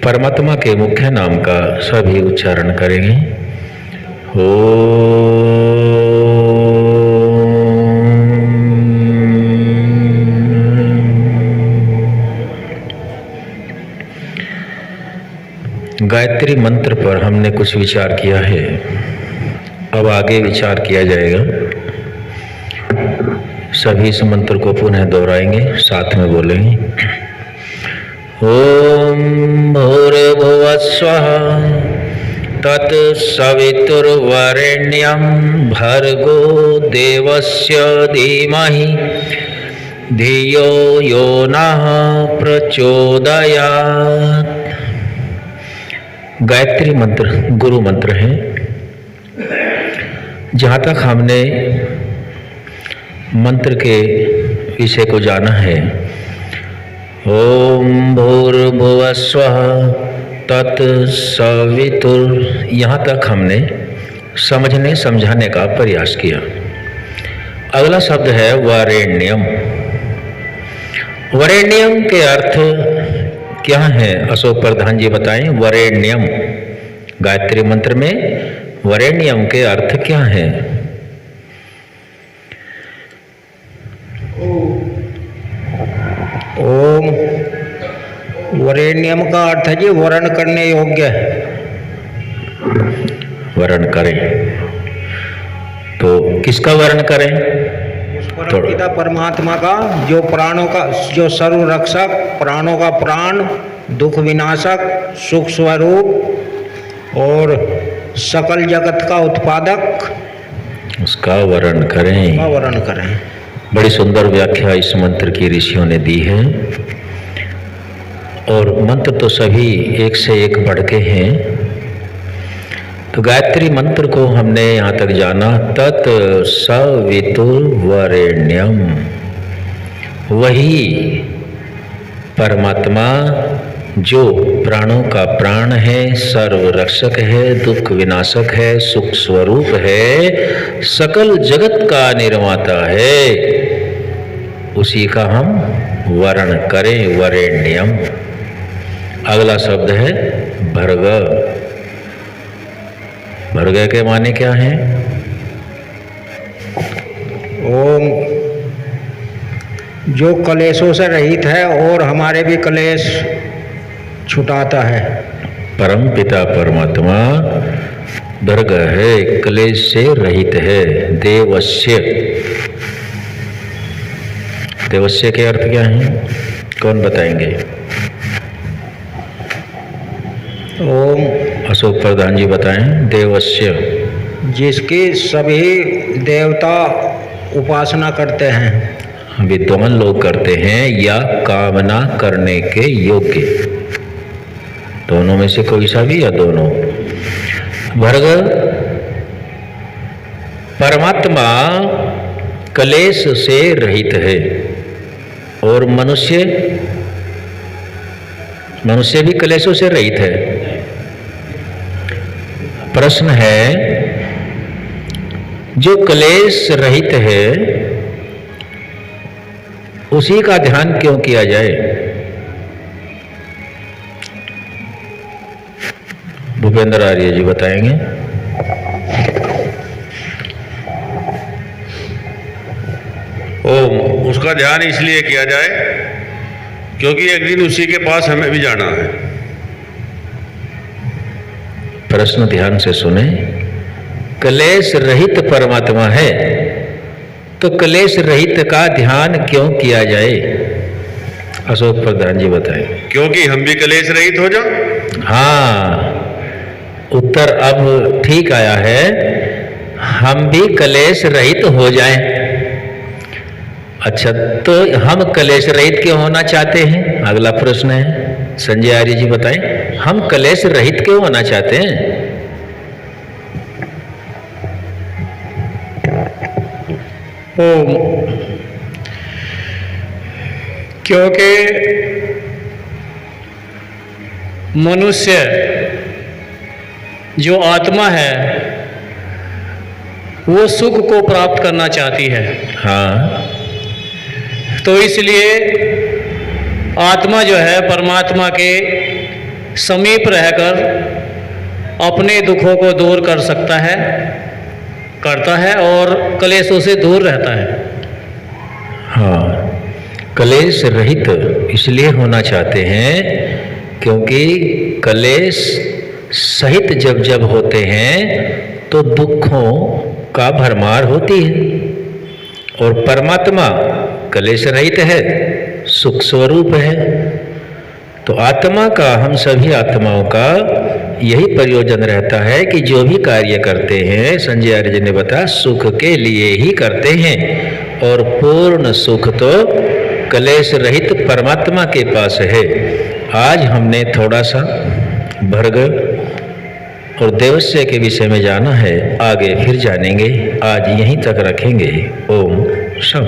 परमात्मा के मुख्य नाम का सभी उच्चारण करेंगे। गायत्री मंत्र पर हमने कुछ विचार किया है, अब आगे विचार किया जाएगा। सभी इस मंत्र को पुनः दोहराएंगे, साथ में बोलेंगे। ओम भूर्भुवः स्वः तत्सवितुर्वरेण्यं भर्गो देवस्य धीमहि धियो यो नः प्रचोदयात्। गायत्री मंत्र गुरु मंत्र है। जहाँ तक हमने मंत्र के विषय को जाना है, ओम भूर्भुवः स्वः तत्सवितुर्, यहाँ तक हमने समझने समझाने का प्रयास किया। अगला शब्द है वरेण्यम। वरेण्यम के अर्थ क्या है? अशोक प्रधान जी बताएं। वरेण्यम, गायत्री मंत्र में वरेण्यम के अर्थ क्या है? ओम वरेण्यम का अर्थ है जी वर्ण करने योग्य है। वर्ण करें तो किसका वर्ण करें? पिता परमात्मा का, जो प्राणों का, जो सर्व रक्षक, प्राणों का प्राण, दुख विनाशक, सुख स्वरूप और सकल जगत का उत्पादक, उसका वर्ण करें। वर्ण करें। बड़ी सुंदर व्याख्या इस मंत्र की ऋषियों ने दी है। और मंत्र तो सभी एक से एक बढ़ के हैं। तो गायत्री मंत्र को हमने यहाँ तक जाना, तत् सवितुर्वरेण्यम, वही परमात्मा जो प्राणों का प्राण है, सर्व रक्षक है, दुख विनाशक है, सुख स्वरूप है, सकल जगत का निर्माता है, उसी का हम वर्ण करें, वरेण्यम। अगला शब्द है भर्ग। भर्ग के माने क्या हैं? ओम जो कलेशों से रहित है और हमारे भी कलेश छुटाता है। परम पिता परमात्मा भर्ग है, कलेश से रहित है। देवस्य, देवस्य के अर्थ क्या हैं? कौन बताएंगे? ओम अशोक प्रधान जी बताएं। देवस्य, जिसकी सभी देवता उपासना करते हैं, विद्वान लोग करते हैं या कामना करने के योग्य, दोनों में से कोई सा भी या दोनों। भर्ग परमात्मा कलेश से रहित है और मनुष्य भी कलेशों से रहित है। प्रश्न है, जो कलेश रहित है उसी का ध्यान क्यों किया जाए? भूपेंद्र आर्य जी बताएंगे। ओम, उसका ध्यान इसलिए किया जाए क्योंकि एक दिन उसी के पास हमें भी जाना है। प्रश्न ध्यान से सुने। कलेश रहित परमात्मा है तो कलेश रहित का ध्यान क्यों किया जाए? अशोक प्रधान जी बताएं। क्योंकि हम भी कलेश रहित हो जाओ। हाँ, उत्तर अब ठीक आया है। हम भी कलेश रहित हो जाएं। अच्छा, तो हम कलेश रहित क्यों होना चाहते हैं? अगला प्रश्न है। संजय आर्य जी बताएं, हम कलेश रहित क्यों होना चाहते हैं? ओम, क्योंकि मनुष्य जो आत्मा है वो सुख को प्राप्त करना चाहती है। हाँ, तो इसलिए आत्मा जो है परमात्मा के समीप रहकर अपने दुखों को दूर कर सकता है, करता है और कलेशों से दूर रहता है। हाँ, कलेश रहित इसलिए होना चाहते हैं क्योंकि कलेश सहित जब जब होते हैं तो दुखों का भरमार होती है। और परमात्मा कलेश रहित है, सुख स्वरूप है। तो आत्मा का, हम सभी आत्माओं का यही प्रयोजन रहता है कि जो भी कार्य करते हैं, संजय आर्य जी ने बताया, सुख के लिए ही करते हैं। और पूर्ण सुख तो कलेश रहित परमात्मा के पास है। आज हमने थोड़ा सा भर्ग और देवस्य के विषय में जाना है, आगे फिर जानेंगे। आज यहीं तक रखेंगे। ओम शम।